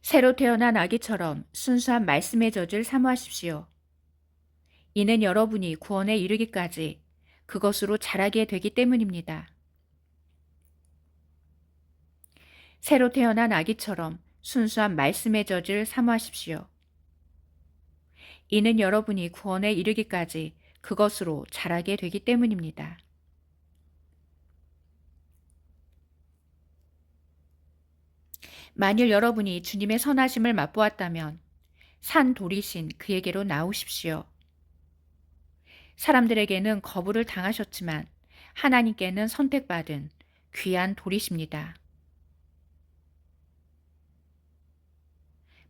새로 태어난 아기처럼 순수한 말씀의 젖을 사모하십시오. 이는 여러분이 구원에 이르기까지 그것으로 자라게 되기 때문입니다. 새로 태어난 아기처럼 순수한 말씀의 젖을 사모하십시오. 이는 여러분이 구원에 이르기까지 그것으로 자라게 되기 때문입니다. 만일 여러분이 주님의 선하심을 맛보았다면 산 돌이신 그에게로 나오십시오. 사람들에게는 거부를 당하셨지만 하나님께는 선택받은 귀한 돌이십니다.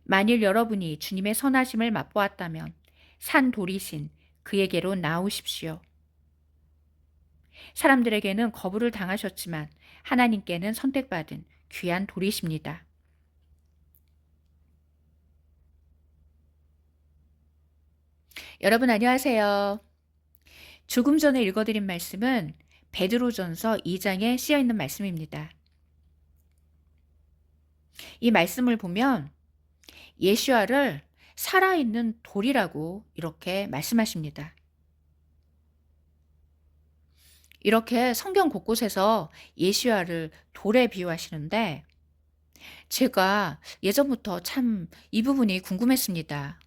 만일 여러분이 주님의 선하심을 맛보았다면 산 돌이신 그에게로 나오십시오. 사람들에게는 거부를 당하셨지만 하나님께는 선택받은 귀한 돌이십니다. 여러분 안녕하세요. 조금 전에 읽어드린 말씀은 베드로전서 2장에 쓰여 있는 말씀입니다. 이 말씀을 보면 예수아를 살아있는 돌이라고 이렇게 말씀하십니다. 이렇게 성경 곳곳에서 예수아를 돌에 비유하시는데 제가 예전부터 참 이 부분이 궁금했습니다.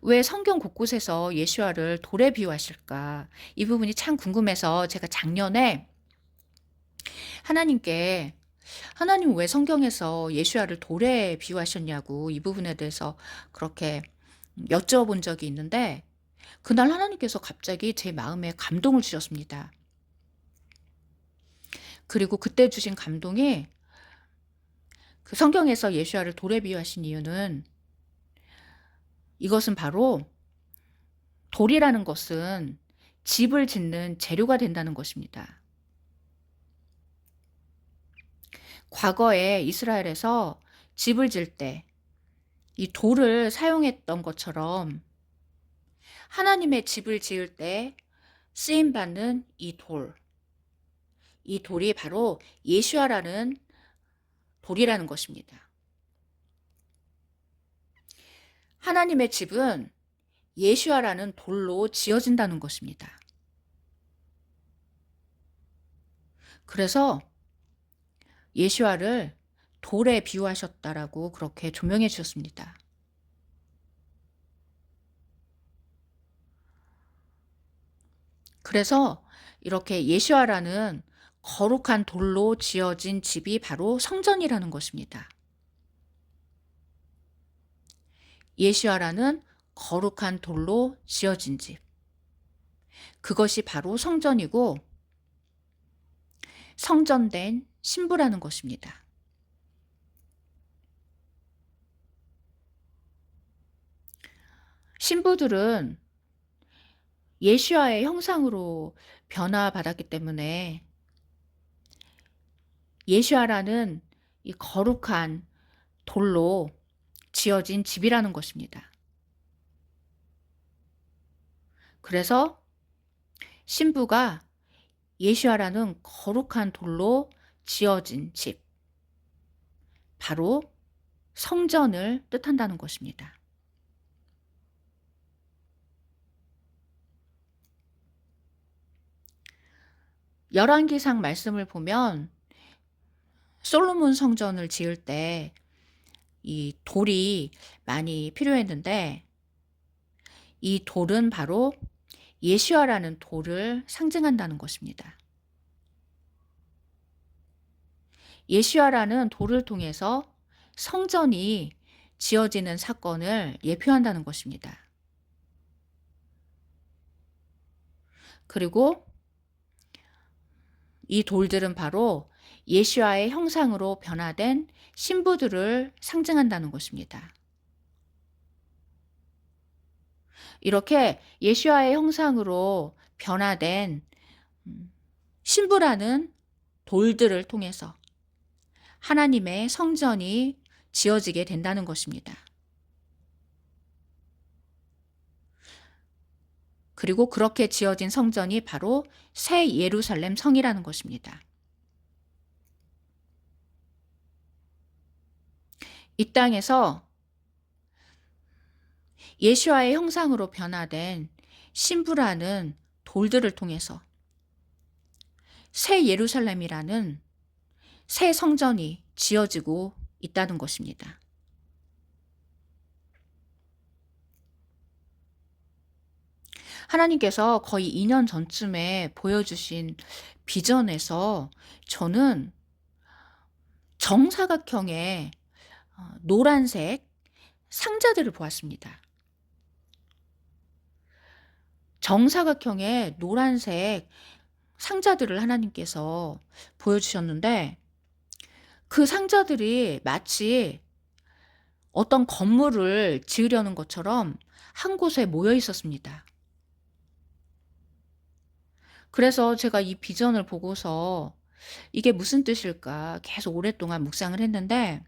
왜 성경 곳곳에서 예수아를 돌에 비유하실까? 이 부분이 참 궁금해서 제가 작년에 하나님께 하나님 왜 성경에서 예수아를 돌에 비유하셨냐고 이 부분에 대해서 그렇게 여쭤본 적이 있는데 그날 하나님께서 갑자기 제 마음에 감동을 주셨습니다. 그리고 그때 주신 감동이 그 성경에서 예수아를 돌에 비유하신 이유는 이것은 바로 돌이라는 것은 집을 짓는 재료가 된다는 것입니다. 과거에 이스라엘에서 집을 질 때 이 돌을 사용했던 것처럼 하나님의 집을 지을 때 쓰임받는 이 돌이 바로 예수아라는 돌이라는 것입니다. 하나님의 집은 예수아라는 돌로 지어진다는 것입니다. 그래서 예수아를 돌에 비유하셨다라고 그렇게 조명해 주셨습니다. 그래서 이렇게 예수아라는 거룩한 돌로 지어진 집이 바로 성전이라는 것입니다. 예수아라는 거룩한 돌로 지어진 집. 그것이 바로 성전이고 성전된 신부라는 것입니다. 신부들은 예수아의 형상으로 변화받았기 때문에 예수아라는 이 거룩한 돌로 지어진 집이라는 것입니다. 그래서 신부가 예수아라는 거룩한 돌로 지어진 집, 바로 성전을 뜻한다는 것입니다. 열왕기상 말씀을 보면 솔로몬 성전을 지을 때 이 돌이 많이 필요했는데 이 돌은 바로 예수아라는 돌을 상징한다는 것입니다. 예수아라는 돌을 통해서 성전이 지어지는 사건을 예표한다는 것입니다. 그리고 이 돌들은 바로 예수아의 형상으로 변화된 신부들을 상징한다는 것입니다. 이렇게 예수아의 형상으로 변화된 신부라는 돌들을 통해서 하나님의 성전이 지어지게 된다는 것입니다. 그리고 그렇게 지어진 성전이 바로 새 예루살렘 성이라는 것입니다. 이 땅에서 예수와의 형상으로 변화된 신부라는 돌들을 통해서 새 예루살렘이라는 새 성전이 지어지고 있다는 것입니다. 하나님께서 거의 2년 전쯤에 보여주신 비전에서 저는 정사각형의 노란색 상자들을 보았습니다. 정사각형의 노란색 상자들을 하나님께서 보여주셨는데 그 상자들이 마치 어떤 건물을 지으려는 것처럼 한 곳에 모여 있었습니다. 그래서 제가 이 비전을 보고서 이게 무슨 뜻일까 계속 오랫동안 묵상을 했는데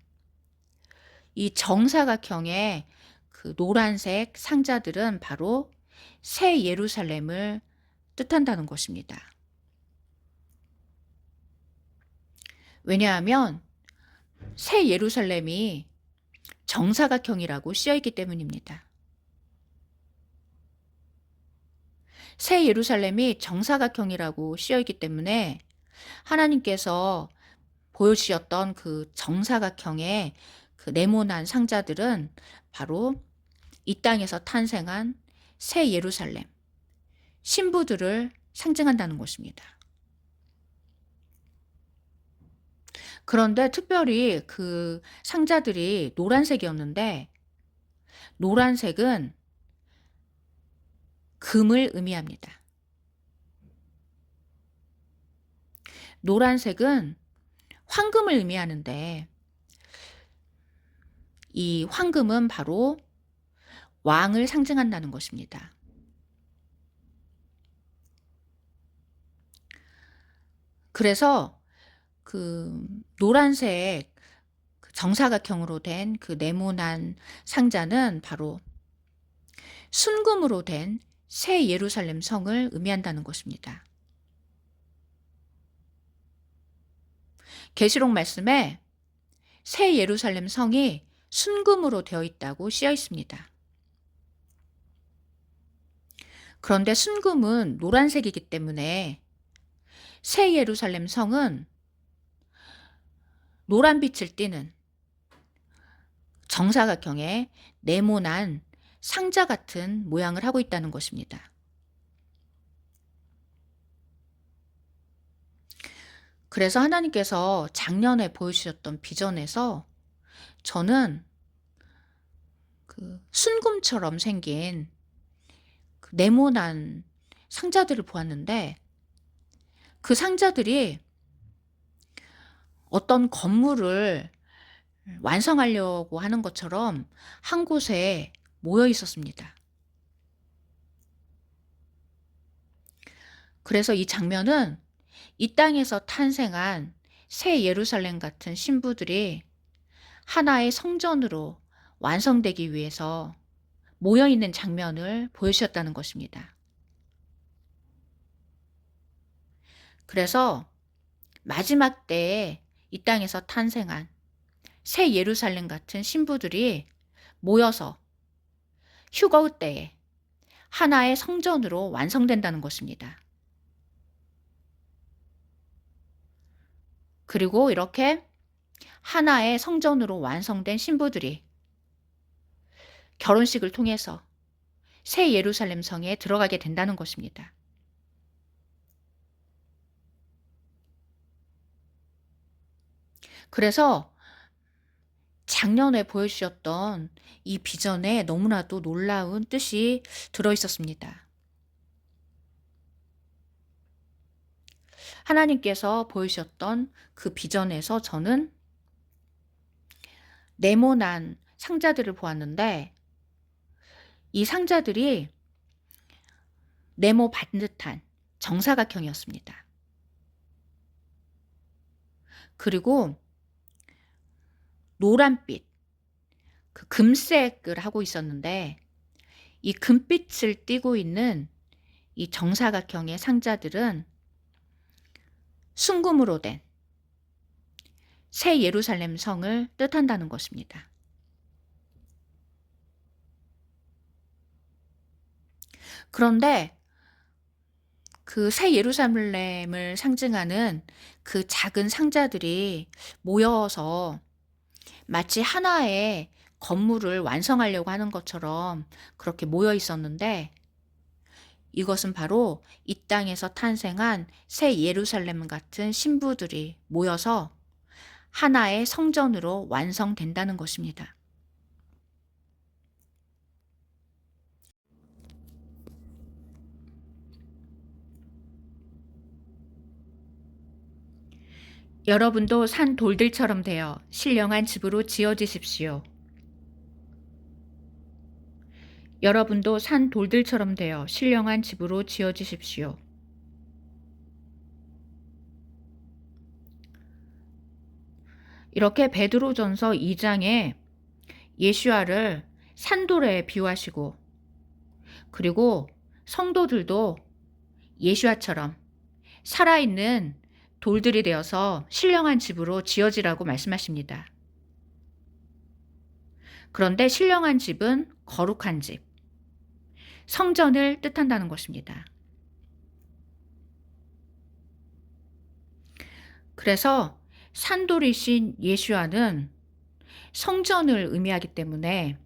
이 정사각형의 그 노란색 상자들은 바로 새 예루살렘을 뜻한다는 것입니다. 왜냐하면 새 예루살렘이 정사각형이라고 쓰여 있기 때문입니다. 새 예루살렘이 정사각형이라고 쓰여 있기 때문에 하나님께서 보여주셨던 그 정사각형의 그 네모난 상자들은 바로 이 땅에서 탄생한 새 예루살렘, 신부들을 상징한다는 것입니다. 그런데 특별히 그 상자들이 노란색이었는데 노란색은 금을 의미합니다. 노란색은 황금을 의미하는데 이 황금은 바로 왕을 상징한다는 것입니다. 그래서 그 노란색 정사각형으로 된 그 네모난 상자는 바로 순금으로 된 새 예루살렘 성을 의미한다는 것입니다. 계시록 말씀에 새 예루살렘 성이 순금으로 되어 있다고 쓰여 있습니다. 그런데 순금은 노란색이기 때문에 새 예루살렘 성은 노란빛을 띠는 정사각형의 네모난 상자 같은 모양을 하고 있다는 것입니다. 그래서 하나님께서 작년에 보여주셨던 비전에서 저는 그 순금처럼 생긴 그 네모난 상자들을 보았는데 그 상자들이 어떤 건물을 완성하려고 하는 것처럼 한 곳에 모여 있었습니다. 그래서 이 장면은 이 땅에서 탄생한 새 예루살렘 같은 신부들이 하나의 성전으로 완성되기 위해서 모여 있는 장면을 보여주셨다는 것입니다. 그래서 마지막 때에 이 땅에서 탄생한 새 예루살렘 같은 신부들이 모여서 휴거의 때에 하나의 성전으로 완성된다는 것입니다. 그리고 이렇게 하나의 성전으로 완성된 신부들이 결혼식을 통해서 새 예루살렘 성에 들어가게 된다는 것입니다. 그래서 작년에 보여주셨던 이 비전에 너무나도 놀라운 뜻이 들어 있었습니다. 하나님께서 보여주셨던 그 비전에서 저는 네모난 상자들을 보았는데 이 상자들이 네모 반듯한 정사각형이었습니다. 그리고 노란빛, 그 금색을 하고 있었는데 이 금빛을 띠고 있는 이 정사각형의 상자들은 순금으로 된 새 예루살렘 성을 뜻한다는 것입니다. 그런데 그 새 예루살렘을 상징하는 그 작은 상자들이 모여서 마치 하나의 건물을 완성하려고 하는 것처럼 그렇게 모여 있었는데, 이것은 바로 이 땅에서 탄생한 새 예루살렘 같은 신부들이 모여서 하나의 성전으로 완성된다는 것입니다. 여러분도 산 돌들처럼 되어 신령한 집으로 지어지십시오. 여러분도 산 돌들처럼 되어 신령한 집으로 지어지십시오. 이렇게 베드로전서 2장에 예수야를 산돌에 비유하시고, 그리고 성도들도 예수야처럼 살아있는 돌들이 되어서 신령한 집으로 지어지라고 말씀하십니다. 그런데 신령한 집은 거룩한 집, 성전을 뜻한다는 것입니다. 그래서 산돌이신 예수야는 성전을 의미하기 때문에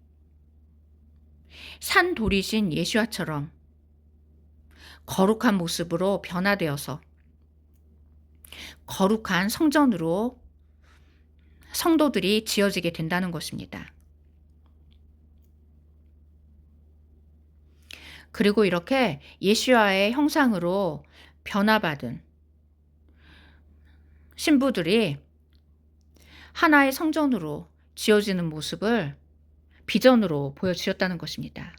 산돌이신 예수야처럼 거룩한 모습으로 변화되어서 거룩한 성전으로 성도들이 지어지게 된다는 것입니다. 그리고 이렇게 예수야의 형상으로 변화받은 신부들이 하나의 성전으로 지어지는 모습을 비전으로 보여주셨다는 것입니다.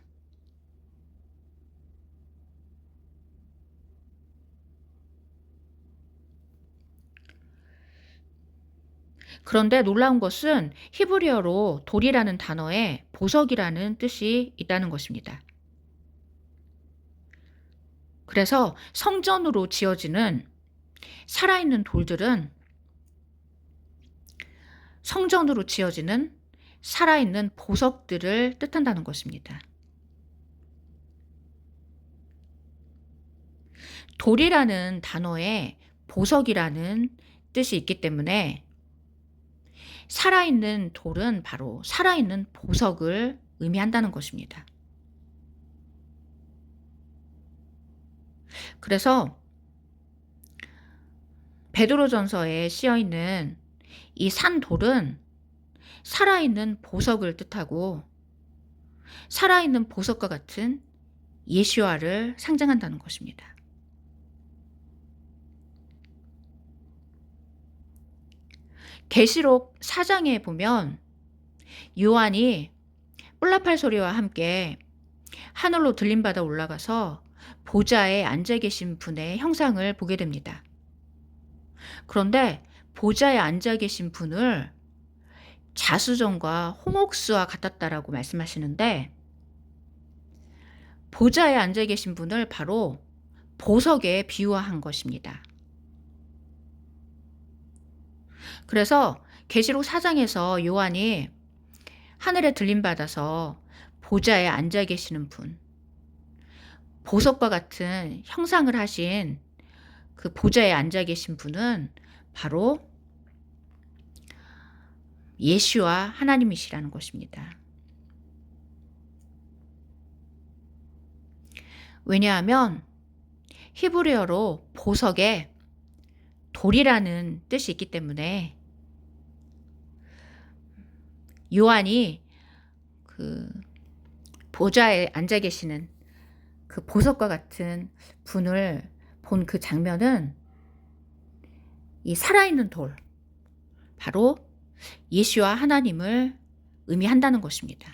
그런데 놀라운 것은 히브리어로 돌이라는 단어에 보석이라는 뜻이 있다는 것입니다. 그래서 성전으로 지어지는 살아있는 돌들은 성전으로 지어지는 살아있는 보석들을 뜻한다는 것입니다. 돌이라는 단어에 보석이라는 뜻이 있기 때문에 살아있는 돌은 바로 살아있는 보석을 의미한다는 것입니다. 그래서 베드로전서에 쓰여 있는 이 산돌은 살아있는 보석을 뜻하고, 살아있는 보석과 같은 예수와를 상징한다는 것입니다. 계시록 4장에 보면 요한이 뿔라팔 소리와 함께 하늘로 들림받아 올라가서 보좌에 앉아 계신 분의 형상을 보게 됩니다. 그런데 보좌에 앉아 계신 분을 자수정과 홍옥수와 같았다라고 말씀하시는데, 보좌에 앉아 계신 분을 바로 보석에 비유한 것입니다. 그래서 계시록 4장에서 요한이 하늘에 들림받아서 보좌에 앉아 계시는 분, 보석과 같은 형상을 하신 그 보좌에 앉아 계신 분은 바로 예수와 하나님이시라는 것입니다. 왜냐하면 히브리어로 보석에 돌이라는 뜻이 있기 때문에 요한이 그 보좌에 앉아 계시는 그 보석과 같은 분을 본 그 장면은 이 살아있는 돌, 바로 예수와 하나님을 의미한다는 것입니다.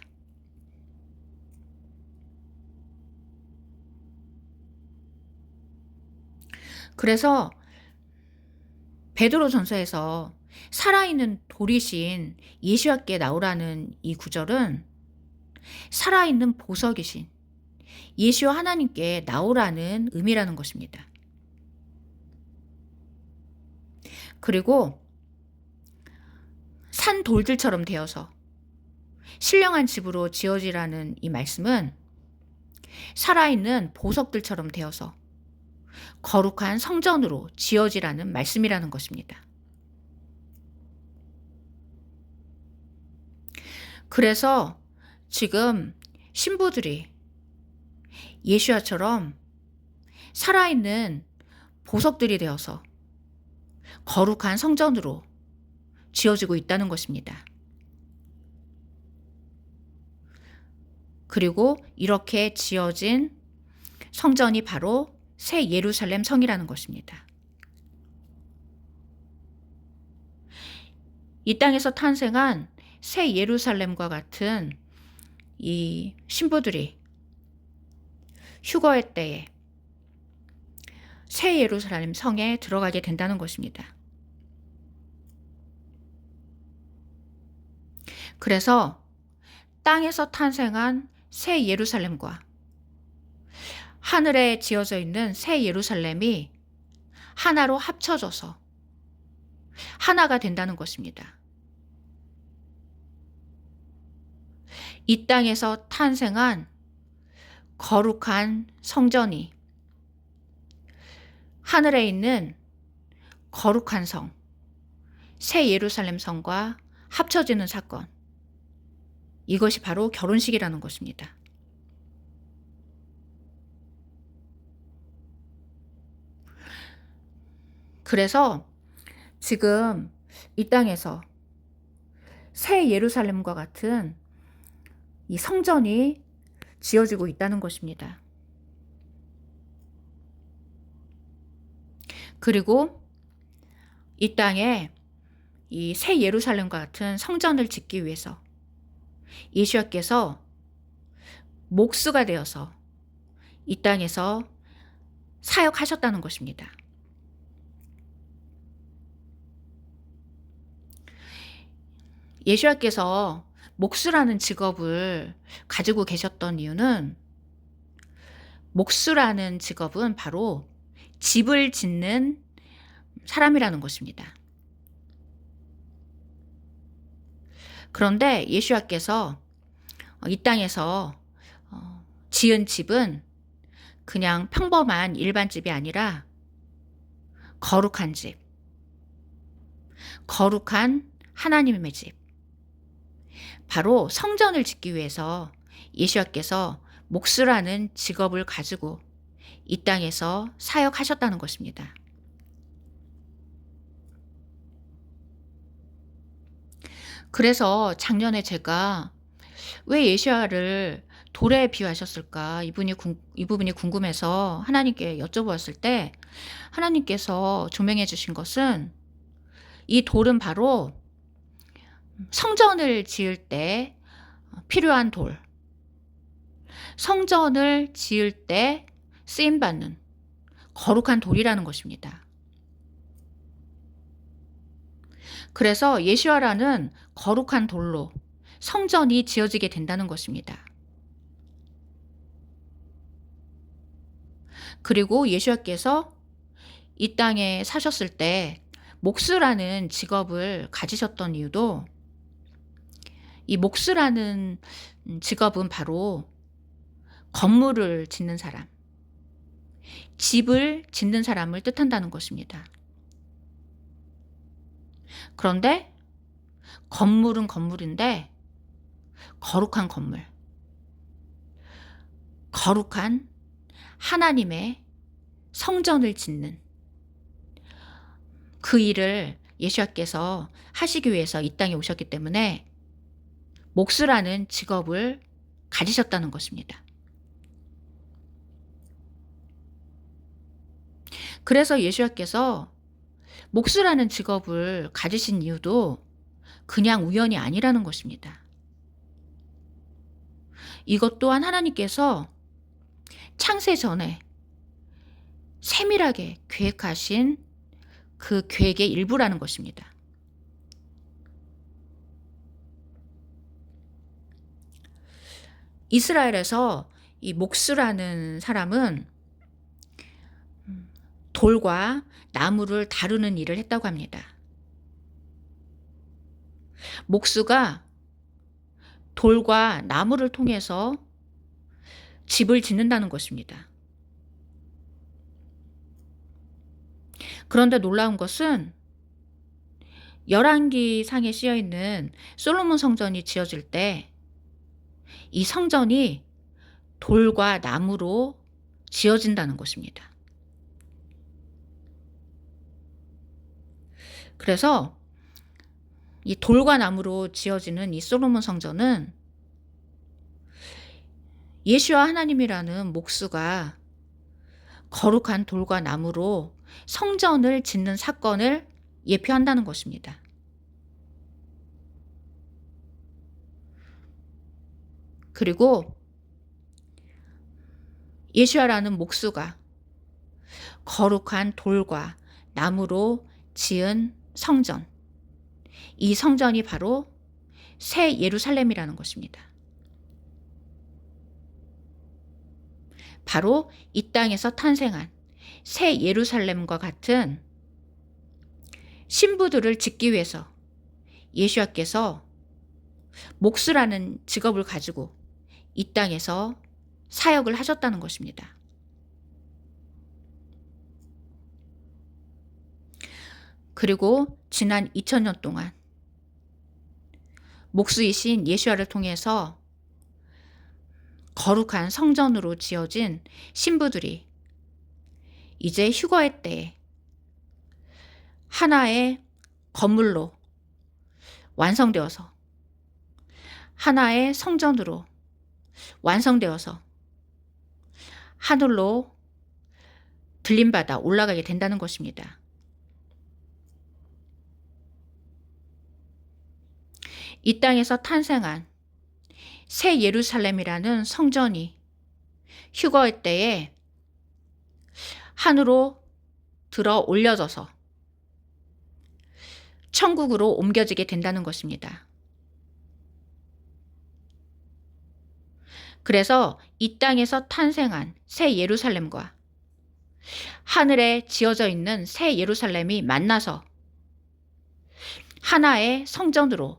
그래서 베드로전서에서 살아있는 돌이신 예수께 나오라는 이 구절은 살아있는 보석이신 예수와 하나님께 나오라는 의미라는 것입니다. 그리고 산 돌들처럼 되어서 신령한 집으로 지어지라는 이 말씀은 살아있는 보석들처럼 되어서 거룩한 성전으로 지어지라는 말씀이라는 것입니다. 그래서 지금 신부들이 예수야처럼 살아있는 보석들이 되어서 거룩한 성전으로 지어지고 있다는 것입니다. 그리고 이렇게 지어진 성전이 바로 새 예루살렘 성이라는 것입니다. 이 땅에서 탄생한 새 예루살렘과 같은 이 신부들이 휴거의 때에 새 예루살렘 성에 들어가게 된다는 것입니다. 그래서 땅에서 탄생한 새 예루살렘과 하늘에 지어져 있는 새 예루살렘이 하나로 합쳐져서 하나가 된다는 것입니다. 이 땅에서 탄생한 거룩한 성전이 하늘에 있는 거룩한 성, 새 예루살렘 성과 합쳐지는 사건. 이것이 바로 결혼식이라는 것입니다. 그래서 지금 이 땅에서 새 예루살렘과 같은 이 성전이 지어지고 있다는 것입니다. 그리고 이 땅에 이 새 예루살렘과 같은 성전을 짓기 위해서 예수야께서 목수가 되어서 이 땅에서 사역하셨다는 것입니다. 예수야께서 목수라는 직업을 가지고 계셨던 이유는 목수라는 직업은 바로 집을 짓는 사람이라는 것입니다. 그런데 예수야께서 이 땅에서 지은 집은 그냥 평범한 일반 집이 아니라 거룩한 집, 거룩한 하나님의 집, 바로 성전을 짓기 위해서 예수야께서 목수라는 직업을 가지고 이 땅에서 사역하셨다는 것입니다. 그래서 작년에 제가 왜 예수야를 돌에 비유하셨을까 이 부분이 궁금해서 하나님께 여쭤보았을 때 하나님께서 조명해 주신 것은 이 돌은 바로 성전을 지을 때 필요한 돌, 성전을 지을 때 쓰임받는 거룩한 돌이라는 것입니다. 그래서 예수야라는 거룩한 돌로 성전이 지어지게 된다는 것입니다. 그리고 예수야께서 이 땅에 사셨을 때 목수라는 직업을 가지셨던 이유도 이 목수라는 직업은 바로 건물을 짓는 사람, 집을 짓는 사람을 뜻한다는 것입니다. 그런데 건물은 건물인데 거룩한 건물, 거룩한 하나님의 성전을 짓는 그 일을 예수야께서 하시기 위해서 이 땅에 오셨기 때문에 목수라는 직업을 가지셨다는 것입니다. 그래서 예수야께서 목수라는 직업을 가지신 이유도 그냥 우연이 아니라는 것입니다. 이것 또한 하나님께서 창세 전에 세밀하게 계획하신 그 계획의 일부라는 것입니다. 이스라엘에서 이 목수라는 사람은 돌과 나무를 다루는 일을 했다고 합니다. 목수가 돌과 나무를 통해서 집을 짓는다는 것입니다. 그런데 놀라운 것은 열왕기 상에 쓰여 있는 솔로몬 성전이 지어질 때 이 성전이 돌과 나무로 지어진다는 것입니다. 그래서 이 돌과 나무로 지어지는 이 솔로몬 성전은 예수와 하나님이라는 목수가 거룩한 돌과 나무로 성전을 짓는 사건을 예표한다는 것입니다. 그리고 예수야라는 목수가 거룩한 돌과 나무로 지은 성전, 이 성전이 바로 새 예루살렘이라는 것입니다. 바로 이 땅에서 탄생한 새 예루살렘과 같은 신부들을 짓기 위해서 예수야께서 목수라는 직업을 가지고 이 땅에서 사역을 하셨다는 것입니다. 그리고 지난 2000년 동안 목수이신 예수야를 통해서 거룩한 성전으로 지어진 신부들이 이제 휴거의 때에 하나의 건물로 완성되어서 하나의 성전으로 완성되어서 하늘로 들림받아 올라가게 된다는 것입니다. 이 땅에서 탄생한 새 예루살렘이라는 성전이 휴거의 때에 하늘로 들어 올려져서 천국으로 옮겨지게 된다는 것입니다. 그래서 이 땅에서 탄생한 새 예루살렘과 하늘에 지어져 있는 새 예루살렘이 만나서 하나의 성전으로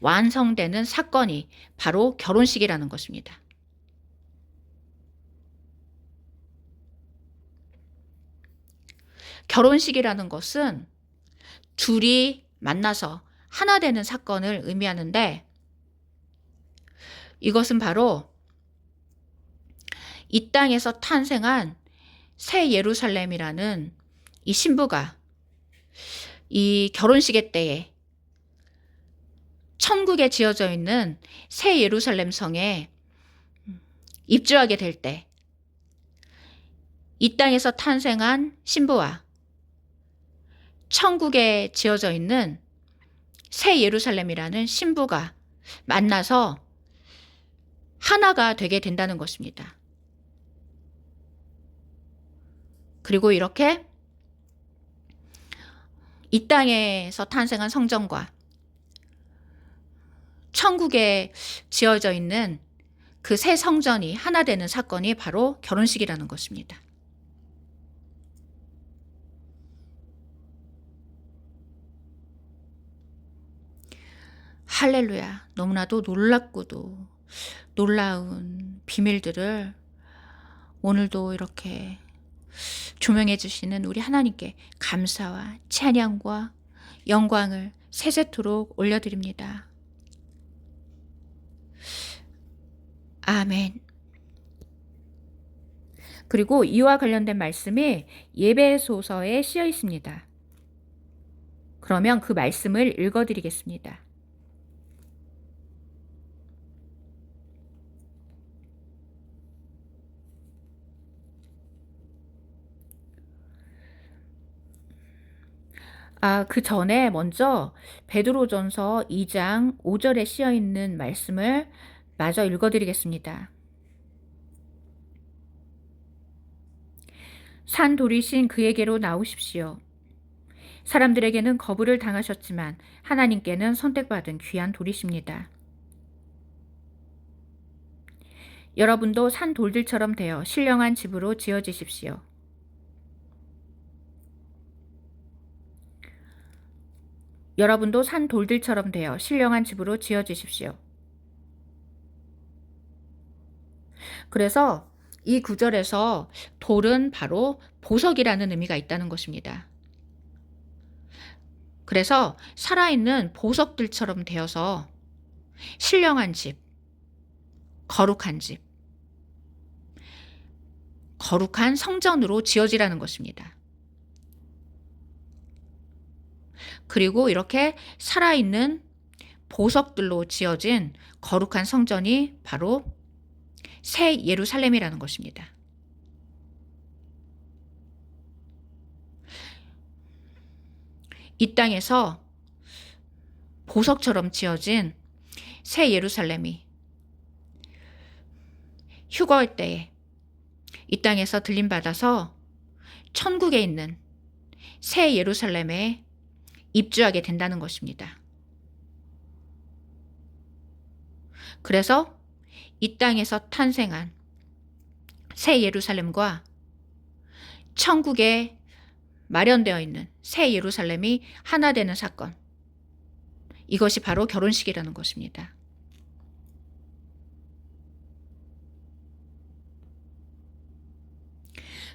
완성되는 사건이 바로 결혼식이라는 것입니다. 결혼식이라는 것은 둘이 만나서 하나 되는 사건을 의미하는데, 이것은 바로 이 땅에서 탄생한 새 예루살렘이라는 이 신부가 이 결혼식의 때에 천국에 지어져 있는 새 예루살렘 성에 입주하게 될 때 이 땅에서 탄생한 신부와 천국에 지어져 있는 새 예루살렘이라는 신부가 만나서 하나가 되게 된다는 것입니다. 그리고 이렇게 이 땅에서 탄생한 성전과 천국에 지어져 있는 그 새 성전이 하나 되는 사건이 바로 결혼식이라는 것입니다. 할렐루야. 너무나도 놀랍고도 놀라운 비밀들을 오늘도 이렇게 조명해 주시는 우리 하나님께 감사와 찬양과 영광을 세세토록 올려드립니다. 아멘. 그리고 이와 관련된 말씀이 예배소서에 쓰여 있습니다. 그러면 그 말씀을 읽어드리겠습니다. 그 전에 먼저 베드로전서 2장 5절에 쓰여 있는 말씀을 마저 읽어드리겠습니다. 산 돌이신 그에게로 나오십시오. 사람들에게는 거부를 당하셨지만 하나님께는 선택받은 귀한 돌이십니다. 여러분도 산 돌들처럼 되어 신령한 집으로 지어지십시오. 여러분도 산 돌들처럼 되어 신령한 집으로 지어지십시오. 그래서 이 구절에서 돌은 바로 보석이라는 의미가 있다는 것입니다. 그래서 살아있는 보석들처럼 되어서 신령한 집, 거룩한 집, 거룩한 성전으로 지어지라는 것입니다. 그리고 이렇게 살아있는 보석들로 지어진 거룩한 성전이 바로 새 예루살렘이라는 것입니다. 이 땅에서 보석처럼 지어진 새 예루살렘이 휴거의 때에 이 땅에서 들림받아서 천국에 있는 새 예루살렘에 입주하게 된다는 것입니다. 그래서 이 땅에서 탄생한 새 예루살렘과 천국에 마련되어 있는 새 예루살렘이 하나 되는 사건. 이것이 바로 결혼식이라는 것입니다.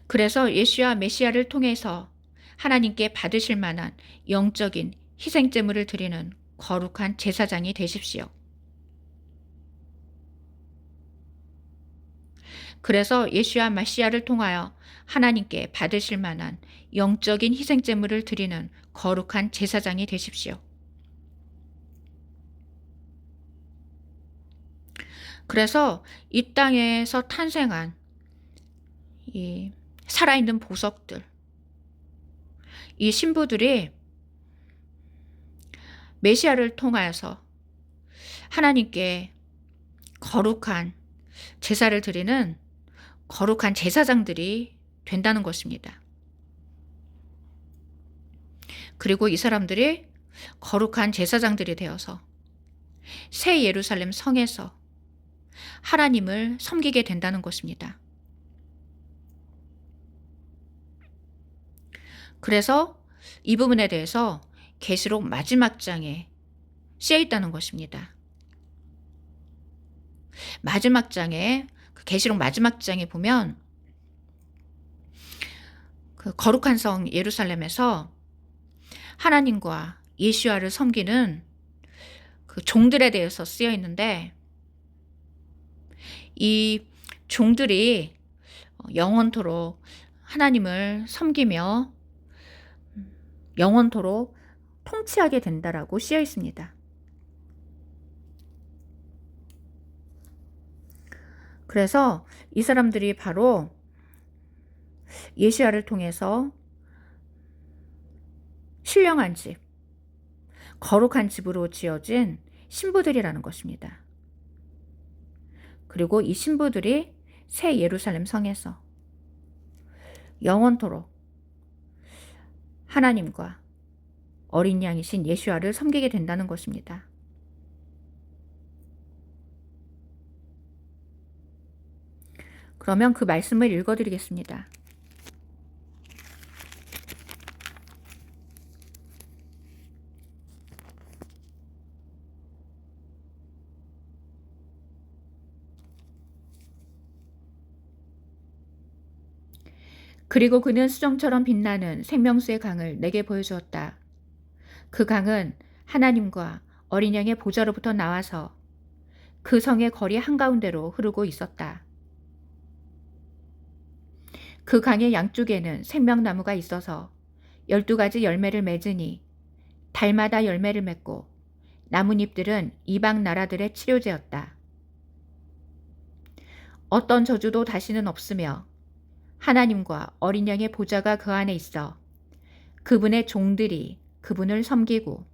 그래서 예수와 메시아를 통해서 하나님께 받으실 만한 영적인 희생제물을 드리는 거룩한 제사장이 되십시오. 그래서 예수와 메시아를 통하여 하나님께 받으실 만한 영적인 희생제물을 드리는 거룩한 제사장이 되십시오. 그래서 이 땅에서 탄생한 이 살아있는 보석들, 이 신부들이 메시아를 통하여서 하나님께 거룩한 제사를 드리는 거룩한 제사장들이 된다는 것입니다. 그리고 이 사람들이 거룩한 제사장들이 되어서 새 예루살렘 성에서 하나님을 섬기게 된다는 것입니다. 그래서 이 부분에 대해서 계시록 마지막 장에 쓰여 있다는 것입니다. 마지막 장에 계시록 마지막 장에 보면 그 거룩한 성 예루살렘에서 하나님과 예수와를 섬기는 그 종들에 대해서 쓰여 있는데, 이 종들이 영원토록 하나님을 섬기며 영원토록 통치하게 된다라고 쓰여 있습니다. 그래서 이 사람들이 바로 예시야를 통해서 신령한 집, 거룩한 집으로 지어진 신부들이라는 것입니다. 그리고 이 신부들이 새 예루살렘 성에서 영원토록 하나님과 어린 양이신 예수와를 섬기게 된다는 것입니다. 그러면 그 말씀을 읽어드리겠습니다. 그리고 그는 수정처럼 빛나는 생명수의 강을 내게 보여주었다. 그 강은 하나님과 어린 양의 보좌로부터 나와서 그 성의 거리 한가운데로 흐르고 있었다. 그 강의 양쪽에는 생명나무가 있어서 12가지 열매를 맺으니 달마다 열매를 맺고 나뭇잎들은 이방 나라들의 치료제였다. 어떤 저주도 다시는 없으며 하나님과 어린 양의 보좌가 그 안에 있어 그분의 종들이 그분을 섬기고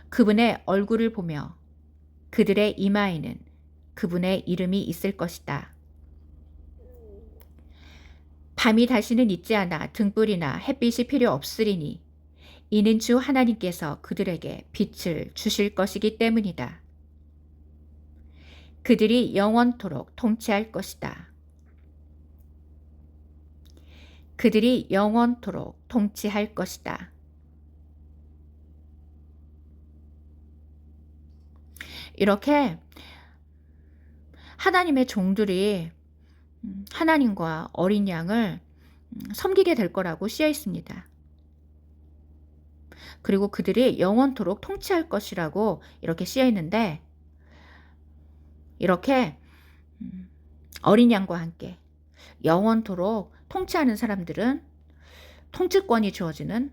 그분의 얼굴을 보며 그들의 이마에는 그분의 이름이 있을 것이다. 밤이 다시는 있지 않아 등불이나 햇빛이 필요 없으리니 이는 주 하나님께서 그들에게 빛을 주실 것이기 때문이다. 그들이 영원토록 통치할 것이다. 그들이 영원토록 통치할 것이다. 이렇게 하나님의 종들이 하나님과 어린 양을 섬기게 될 거라고 쓰여 있습니다. 그리고 그들이 영원토록 통치할 것이라고 이렇게 쓰여 있는데, 이렇게 어린 양과 함께 영원토록 통치하는 사람들은 통치권이 주어지는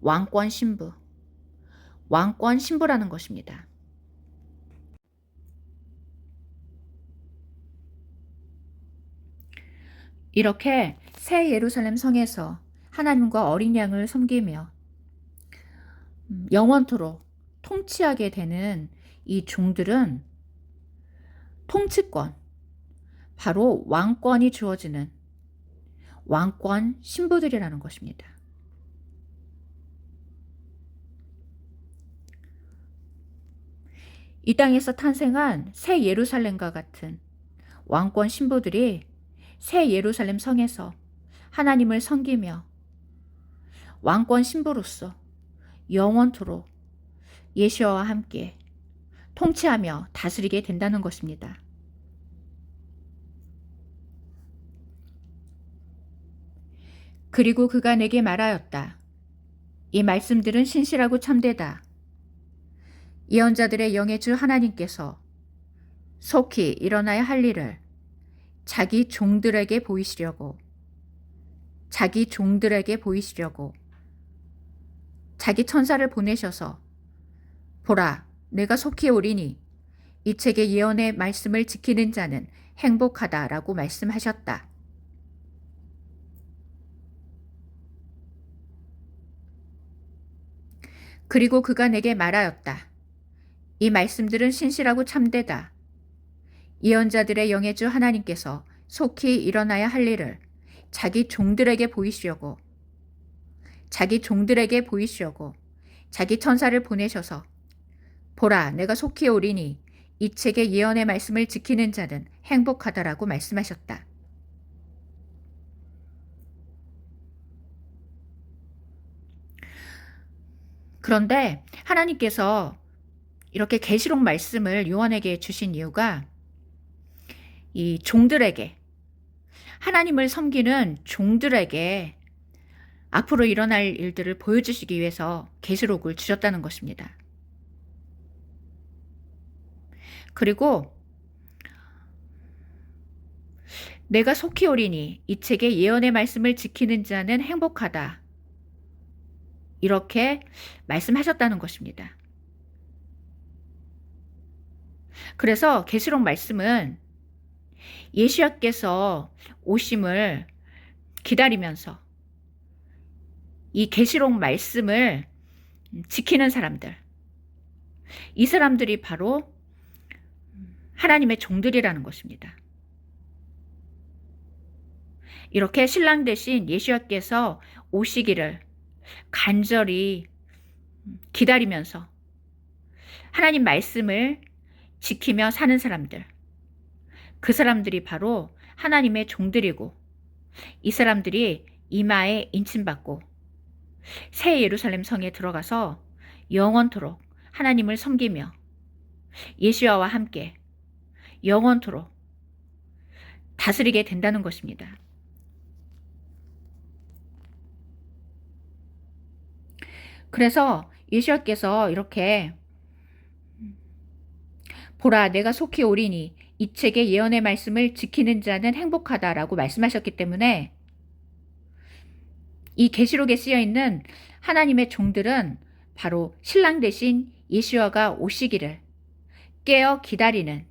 왕권 신부, 왕권 신부라는 것입니다. 이렇게 새 예루살렘 성에서 하나님과 어린 양을 섬기며 영원토록 통치하게 되는 이 종들은 통치권, 바로 왕권이 주어지는 왕권 신부들이라는 것입니다. 이 땅에서 탄생한 새 예루살렘과 같은 왕권 신부들이 새 예루살렘 성에서 하나님을 섬기며 왕권 신부로서 영원토록 예수와 함께 통치하며 다스리게 된다는 것입니다. 그리고 그가 내게 말하였다. 이 말씀들은 신실하고 참되다. 예언자들의 영의 주 하나님께서 속히 일어나야 할 일을 자기 종들에게 보이시려고 자기 천사를 보내셔서 보라, 내가 속히 오리니 이 책의 예언의 말씀을 지키는 자는 행복하다라고 말씀하셨다. 그리고 그가 내게 말하였다. 이 말씀들은 신실하고 참되다. 예언자들의 영의 주 하나님께서 속히 일어나야 할 일을 자기 종들에게 보이시려고 자기 천사를 보내셔서 보라, 내가 속히 오리니 이 책의 예언의 말씀을 지키는 자는 행복하다라고 말씀하셨다. 그런데 하나님께서 이렇게 계시록 말씀을 요한에게 주신 이유가 이 종들에게, 하나님을 섬기는 종들에게 앞으로 일어날 일들을 보여주시기 위해서 계시록을 주셨다는 것입니다. 그리고 내가 속히 오리니 이 책의 예언의 말씀을 지키는 자는 행복하다. 이렇게 말씀하셨다는 것입니다. 그래서 계시록 말씀은 예수님께서 오심을 기다리면서 이 계시록 말씀을 지키는 사람들, 이 사람들이 바로 하나님의 종들이라는 것입니다. 이렇게 신랑 대신 예수님께서 오시기를 간절히 기다리면서 하나님 말씀을 지키며 사는 사람들, 그 사람들이 바로 하나님의 종들이고, 이 사람들이 이마에 인침받고 새 예루살렘 성에 들어가서 영원토록 하나님을 섬기며 예수와 함께 영원토록 다스리게 된다는 것입니다. 그래서 예수께서 이렇게 보라, 내가 속히 오리니 이 책의 예언의 말씀을 지키는 자는 행복하다라고 말씀하셨기 때문에 이 계시록에 쓰여 있는 하나님의 종들은 바로 신랑 대신 예수와가 오시기를 깨어 기다리는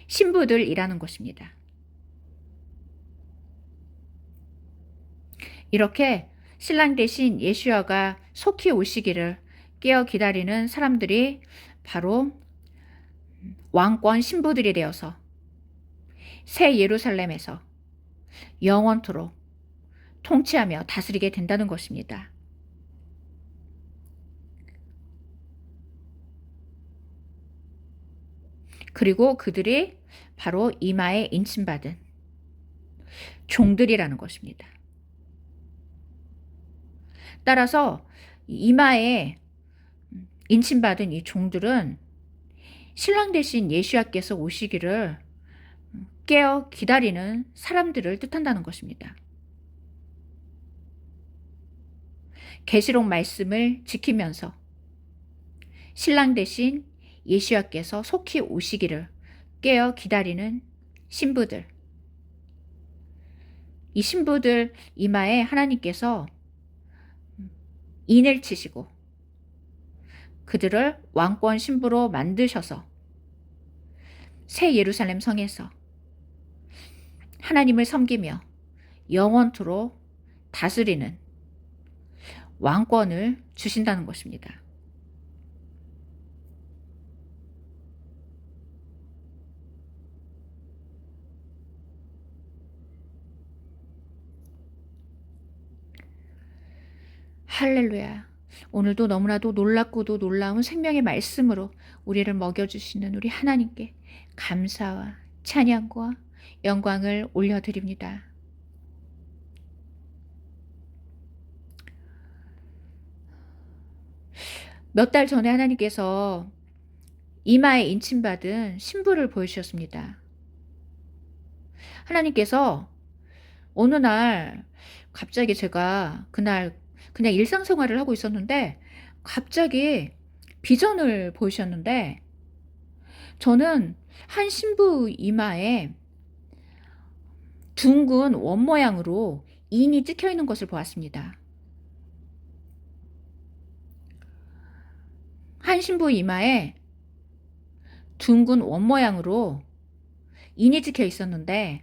신부들이라는 것입니다. 이렇게 신랑 대신 예수와가 속히 오시기를 깨어 기다리는 사람들이 바로 왕권 신부들이 되어서 새 예루살렘에서 영원토록 통치하며 다스리게 된다는 것입니다. 그리고 그들이 바로 이마에 인침받은 종들이라는 것입니다. 따라서 이마에 인침받은 이 종들은 신랑 대신 예수야께서 오시기를 깨어 기다리는 사람들을 뜻한다는 것입니다. 계시록 말씀을 지키면서 신랑 대신 예수야께서 속히 오시기를 깨어 기다리는 신부들, 이 신부들 이마에 하나님께서 인을 치시고 그들을 왕권 신부로 만드셔서 새 예루살렘 성에서 하나님을 섬기며 영원토록 다스리는 왕권을 주신다는 것입니다. 할렐루야. 오늘도 너무나도 놀랍고도 놀라운 생명의 말씀으로 우리를 먹여주시는 우리 하나님께 감사와 찬양과 영광을 올려드립니다. 몇 달 전에 하나님께서 이마에 인침받은 신부를 보여주셨습니다. 하나님께서 어느 날 갑자기 제가 그날 그냥 일상생활을 하고 있었는데 갑자기 비전을 보이셨는데 저는 한 신부 이마에 둥근 원 모양으로 인이 찍혀 있는 것을 보았습니다. 한 신부 이마에 둥근 원 모양으로 인이 찍혀 있었는데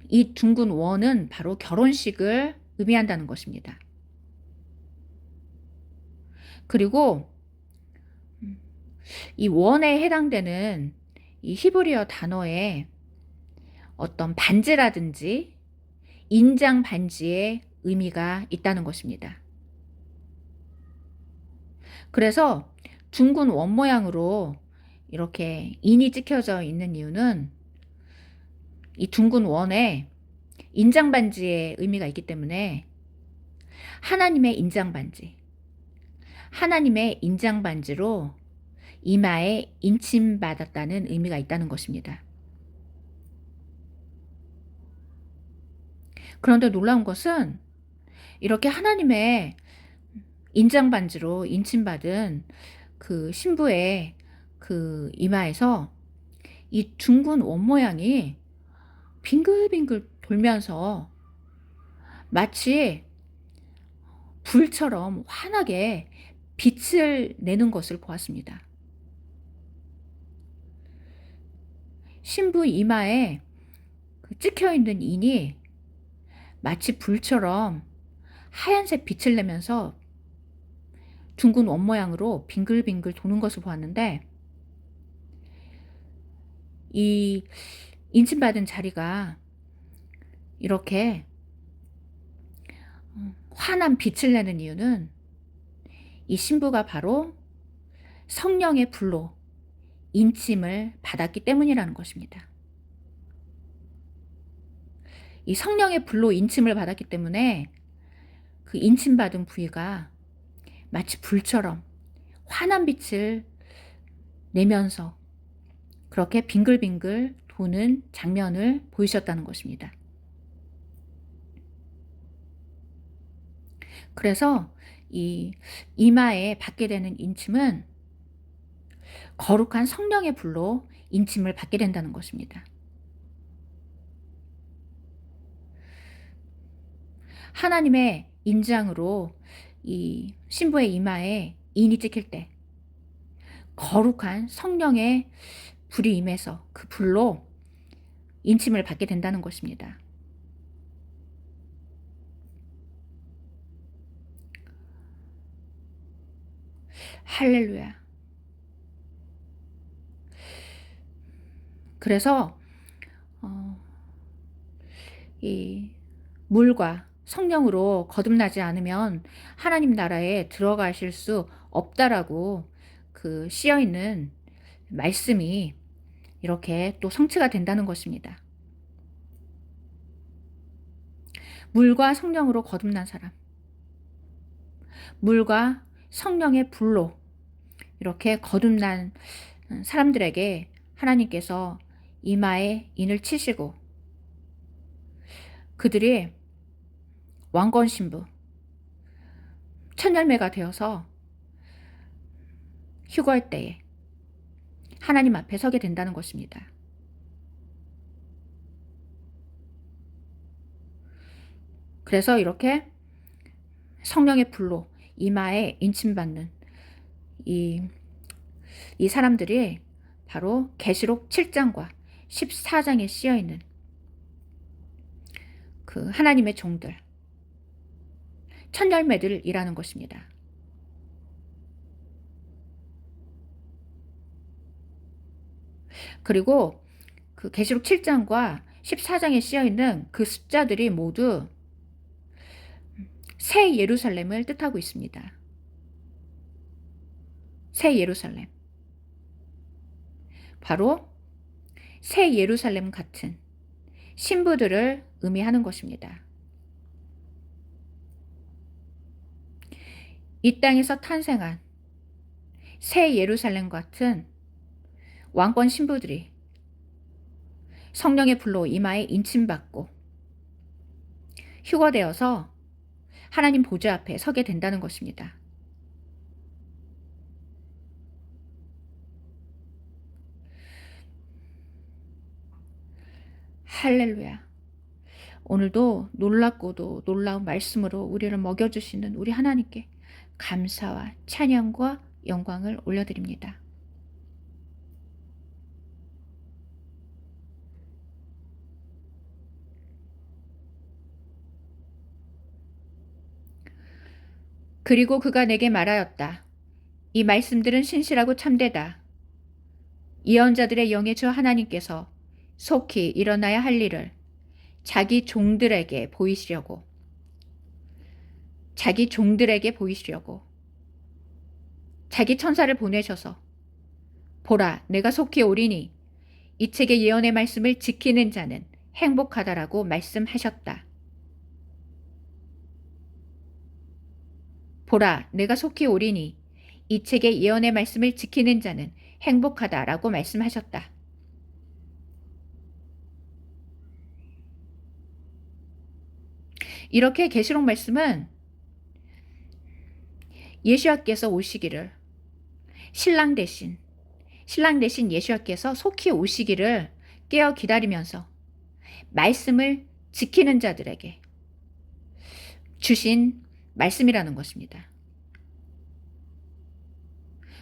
이 둥근 원은 바로 결혼식을 의미한다는 것입니다. 그리고 이 원에 해당되는 이 히브리어 단어에 어떤 반지라든지 인장 반지의 의미가 있다는 것입니다. 그래서 둥근 원 모양으로 이렇게 인이 찍혀져 있는 이유는 이 둥근 원에 인장 반지의 의미가 있기 때문에 하나님의 인장 반지, 하나님의 인장 반지로 이마에 인침받았다는 의미가 있다는 것입니다. 그런데 놀라운 것은 이렇게 하나님의 인장 반지로 인침받은 그 신부의 그 이마에서 이 둥근 원 모양이 빙글빙글 돌면서 마치 불처럼 환하게 빛을 내는 것을 보았습니다. 신부 이마에 찍혀 있는 인이 마치 불처럼 하얀색 빛을 내면서 둥근 원 모양으로 빙글빙글 도는 것을 보았는데 이 인침받은 자리가 이렇게 환한 빛을 내는 이유는 이 신부가 바로 성령의 불로 인침을 받았기 때문이라는 것입니다. 이 성령의 불로 인침을 받았기 때문에 그 인침받은 부위가 마치 불처럼 환한 빛을 내면서 그렇게 빙글빙글 도는 장면을 보이셨다는 것입니다. 그래서 이 이마에 받게 되는 인침은 거룩한 성령의 불로 인침을 받게 된다는 것입니다. 하나님의 인장으로 이 신부의 이마에 인이 찍힐 때 거룩한 성령의 불이 임해서 그 불로 인침을 받게 된다는 것입니다. 할렐루야. 그래서 이 물과 성령으로 거듭나지 않으면 하나님 나라에 들어가실 수 없다라고 그 씌어 있는 말씀이 이렇게 또 성취가 된다는 것입니다. 물과 성령으로 거듭난 사람, 물과 성령의 불로 이렇게 거듭난 사람들에게 하나님께서 이마에 인을 치시고 그들이 왕권 신부, 첫 열매가 되어서 휴거할 때에 하나님 앞에 서게 된다는 것입니다. 그래서 이렇게 성령의 불로 이마에 인침받는 이 사람들이 바로 계시록 7장과 14장에 쓰여있는 그 하나님의 종들, 첫 열매들이라는 것입니다. 그리고 그 계시록 7장과 14장에 쓰여있는 그 숫자들이 모두 새 예루살렘을 뜻하고 있습니다. 새 예루살렘. 바로 새 예루살렘 같은 신부들을 의미하는 것입니다. 이 땅에서 탄생한 새 예루살렘 같은 왕권 신부들이 성령의 불로 이마에 인침받고 휴거되어서 하나님 보좌 앞에 서게 된다는 것입니다. 할렐루야. 오늘도 놀랍고도 놀라운 말씀으로 우리를 먹여주시는 우리 하나님께 감사와 찬양과 영광을 올려드립니다. 그리고 그가 내게 말하였다. 이 말씀들은 신실하고 참되다. 예언자들의 영의 주 하나님께서 속히 일어나야 할 일을 자기 종들에게 보이시려고 자기 천사를 보내셔서 보라, 내가 속히 오리니 이 책의 예언의 말씀을 지키는 자는 행복하다라고 말씀하셨다. 보라, 내가 속히 오리니 이 책의 예언의 말씀을 지키는 자는 행복하다라고 말씀하셨다. 이렇게 계시록 말씀은 예수와께서 오시기를, 신랑 대신 예수와께서 속히 오시기를 깨어 기다리면서 말씀을 지키는 자들에게 주신 말씀이라는 것입니다.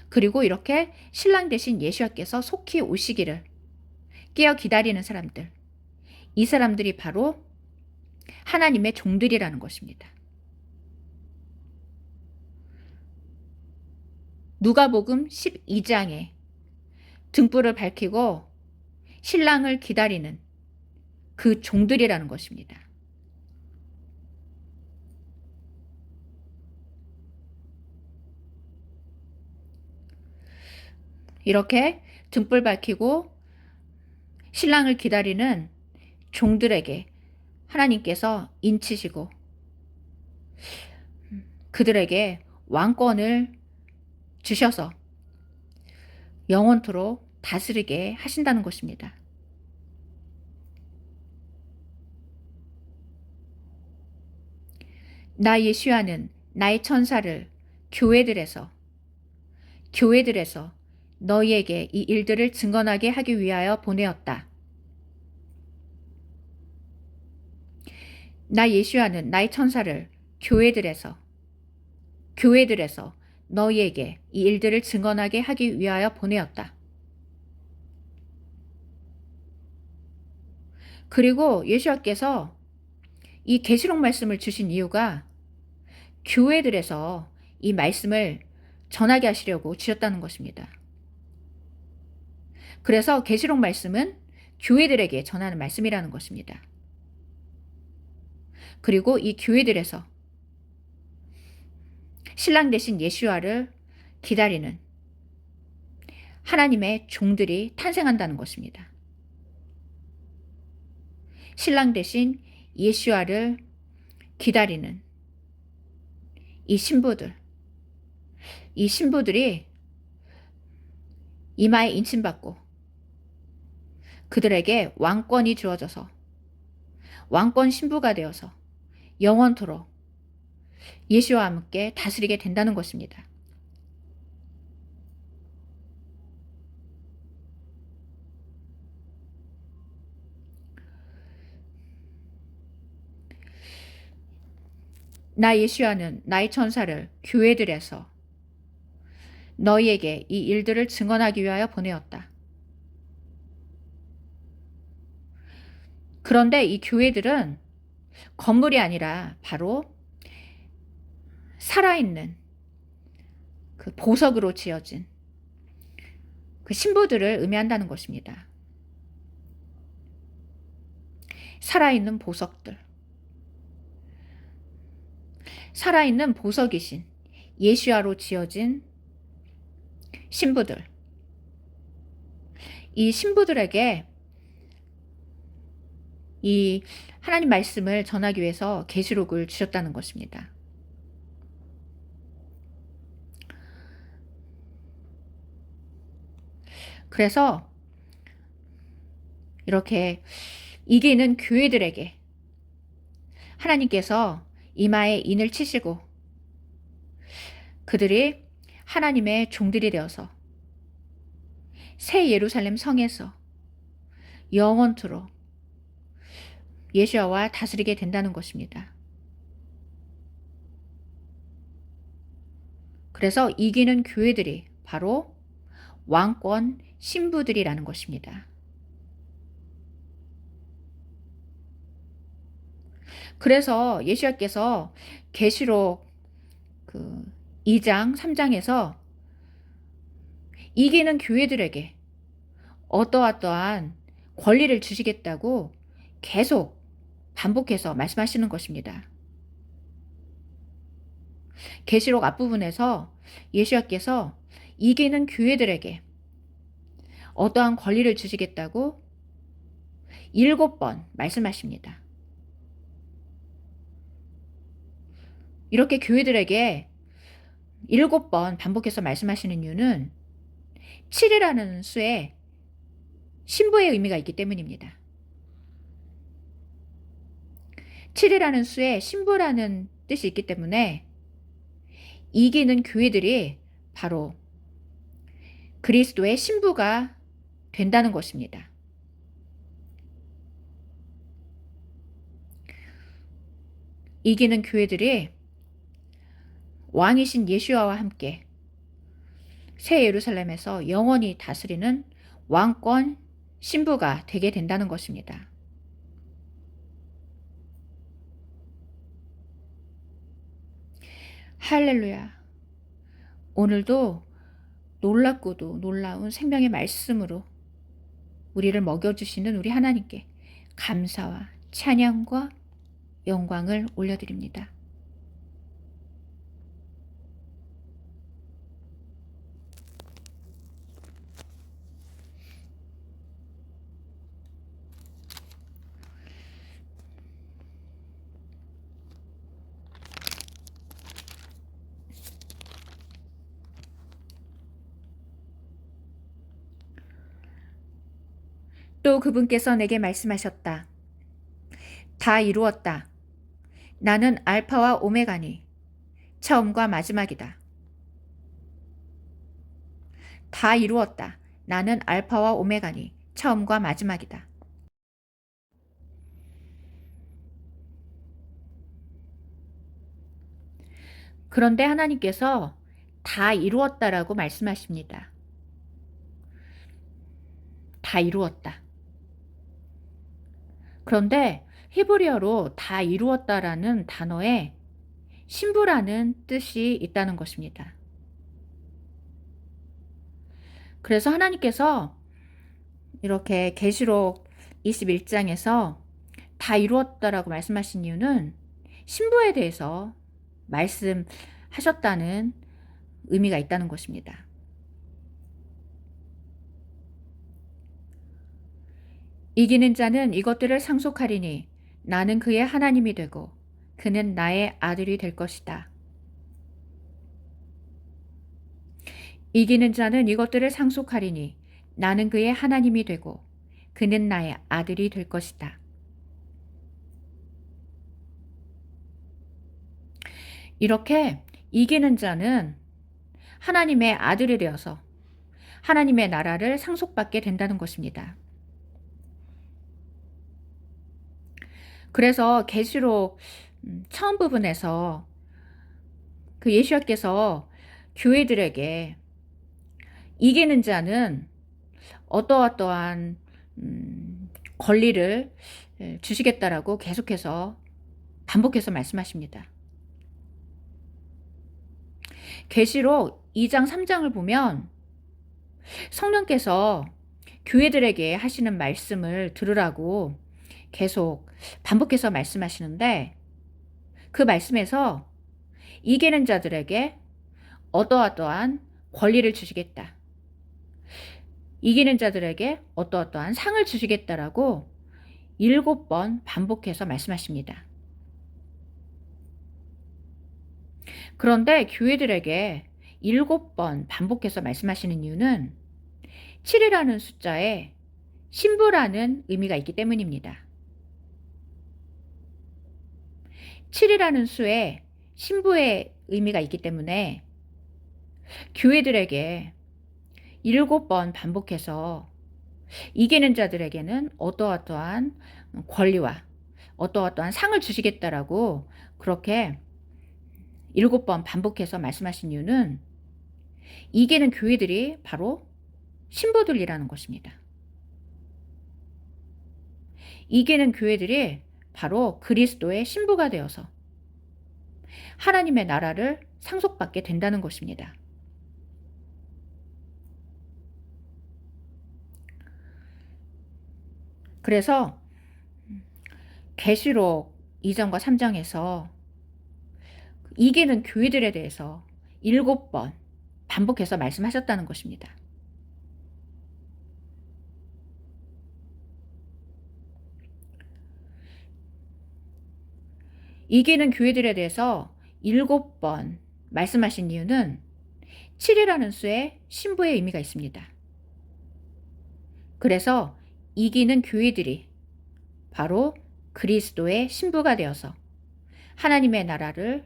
그리고 이렇게 신랑 대신 예수와께서 속히 오시기를 깨어 기다리는 사람들, 이 사람들이 바로 하나님의 종들이라는 것입니다. 누가복음 12장에 등불을 밝히고 신랑을 기다리는 그 종들이라는 것입니다. 이렇게 등불 밝히고 신랑을 기다리는 종들에게 하나님께서 인치시고 그들에게 왕권을 주셔서 영원토록 다스리게 하신다는 것입니다. 나 예수야는 나의 천사를 교회들에서 너희에게 이 일들을 증언하게 하기 위하여 보내었다. 나 예수야는 나의 천사를 교회들에서 너희에게 이 일들을 증언하게 하기 위하여 보내었다. 그리고 예수와께서 이 계시록 말씀을 주신 이유가 교회들에서 이 말씀을 전하게 하시려고 주셨다는 것입니다. 그래서 계시록 말씀은 교회들에게 전하는 말씀이라는 것입니다. 그리고 이 교회들에서 신랑 대신 예수와를 기다리는 하나님의 종들이 탄생한다는 것입니다. 신랑 대신 예수와를 기다리는 이 신부들이 이마에 인침받고 그들에게 왕권이 주어져서 왕권 신부가 되어서 영원토록 예수와 함께 다스리게 된다는 것입니다. 나 예수와는 나의 천사를 교회들에서 너희에게 이 일들을 증언하기 위하여 보내었다. 그런데 이 교회들은 건물이 아니라 바로 살아있는 그 보석으로 지어진 그 신부들을 의미한다는 것입니다. 살아있는 보석들. 살아있는 보석이신 예수와로 지어진 신부들. 이 신부들에게 이 하나님 말씀을 전하기 위해서 계시록을 주셨다는 것입니다. 그래서 이렇게 이기는 교회들에게 하나님께서 이마에 인을 치시고 그들이 하나님의 종들이 되어서 새 예루살렘 성에서 영원토록 예수와 다스리게 된다는 것입니다. 그래서 이기는 교회들이 바로 왕권 신부들이라는 것입니다. 그래서 예수께서 계시록 2장, 3장에서 이기는 교회들에게 어떠한 권리를 주시겠다고 계속 반복해서 말씀하시는 것입니다. 계시록 앞부분에서 예수께서 이기는 교회들에게 어떠한 권리를 주시겠다고 7번 말씀하십니다. 이렇게 교회들에게 7번 반복해서 말씀하시는 이유는 7이라는 수에 신부의 의미가 있기 때문입니다. 7이라는 수에 신부라는 뜻이 있기 때문에 이기는 교회들이 바로 그리스도의 신부가 된다는 것입니다. 이기는 교회들이 왕이신 예수와 함께 새 예루살렘에서 영원히 다스리는 왕권 신부가 되게 된다는 것입니다. 할렐루야. 오늘도 놀랍고도 놀라운 생명의 말씀으로 우리를 먹여주시는 우리 하나님께 감사와 찬양과 영광을 올려드립니다. 또 그분께서 내게 말씀하셨다. 다 이루었다. 나는 알파와 오메가니 처음과 마지막이다. 다 이루었다. 나는 알파와 오메가니 처음과 마지막이다. 그런데 하나님께서 다 이루었다라고 말씀하십니다. 다 이루었다. 그런데 히브리어로 다 이루었다라는 단어에 신부라는 뜻이 있다는 것입니다. 그래서 하나님께서 이렇게 계시록 21장에서 다 이루었다라고 말씀하신 이유는 신부에 대해서 말씀하셨다는 의미가 있다는 것입니다. 이기는 자는 이것들을 상속하리니 나는 그의 하나님이 되고 그는 나의 아들이 될 것이다. 이기는 자는 이것들을 상속하리니 나는 그의 하나님이 되고 그는 나의 아들이 될 것이다. 이렇게 이기는 자는 하나님의 아들이 되어서 하나님의 나라를 상속받게 된다는 것입니다. 그래서 계시록 처음 부분에서 그 예수님께서 교회들에게 이기는 자는 어떠어떠한 권리를 주시겠다라고 계속해서 반복해서 말씀하십니다. 계시록 2장 3장을 보면 성령께서 교회들에게 하시는 말씀을 들으라고 계속 반복해서 말씀하시는데, 그 말씀에서 이기는 자들에게 어떠어떠한 권리를 주시겠다, 이기는 자들에게 어떠어떠한 상을 주시겠다라고 7번 반복해서 말씀하십니다. 그런데 교회들에게 7번 반복해서 말씀하시는 이유는 7이라는 숫자에 신부라는 의미가 있기 때문입니다. 7이라는 수에 신부의 의미가 있기 때문에 교회들에게 7번 반복해서 이기는 자들에게는 어떠어떠한 권리와 어떠어떠한 상을 주시겠다라고 그렇게 7번 반복해서 말씀하신 이유는 이기는 교회들이 바로 신부들이라는 것입니다. 이기는 교회들이 바로 그리스도의 신부가 되어서 하나님의 나라를 상속받게 된다는 것입니다. 그래서 계시록 2장과 3장에서 이기는 교회들에 대해서 7번 반복해서 말씀하셨다는 것입니다. 이기는 교회들에 대해서 7번 말씀하신 이유는 7이라는 수에 신부의 의미가 있습니다. 그래서 이기는 교회들이 바로 그리스도의 신부가 되어서 하나님의 나라를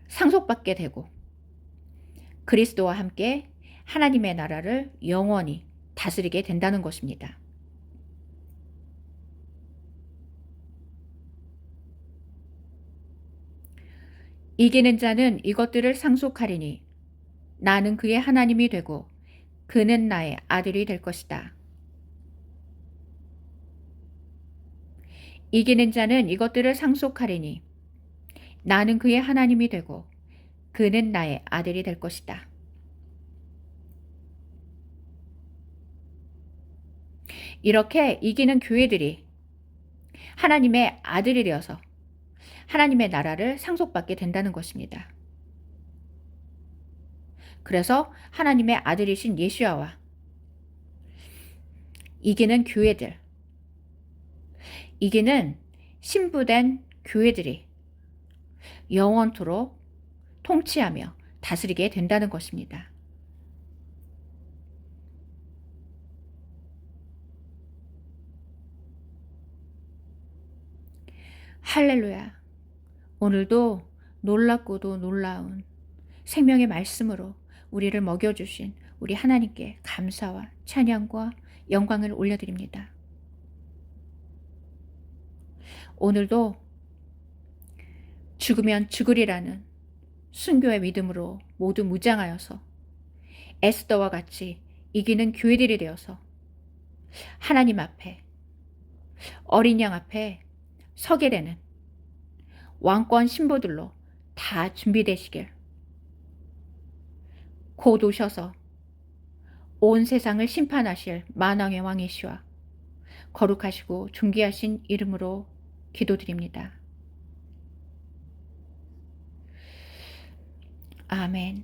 상속받게 되고 그리스도와 함께 하나님의 나라를 영원히 다스리게 된다는 것입니다. 이기는 자는 이것들을 상속하리니 나는 그의 하나님이 되고 그는 나의 아들이 될 것이다. 이기는 자는 이것들을 상속하리니 나는 그의 하나님이 되고 그는 나의 아들이 될 것이다. 이렇게 이기는 교회들이 하나님의 아들이 되어서 하나님의 나라를 상속받게 된다는 것입니다. 그래서 하나님의 아들이신 예수야와 이기는 교회들, 이기는 신부된 교회들이 영원토록 통치하며 다스리게 된다는 것입니다. 할렐루야. 오늘도 놀랍고도 놀라운 생명의 말씀으로 우리를 먹여주신 우리 하나님께 감사와 찬양과 영광을 올려드립니다. 오늘도 죽으면 죽으리라는 순교의 믿음으로 모두 무장하여서 에스더와 같이 이기는 교회들이 되어서 하나님 앞에, 어린 양 앞에 서게 되는 왕권 신부들로 다 준비되시길, 곧 오셔서 온 세상을 심판하실 만왕의 왕이시와 거룩하시고 존귀하신 이름으로 기도드립니다. 아멘.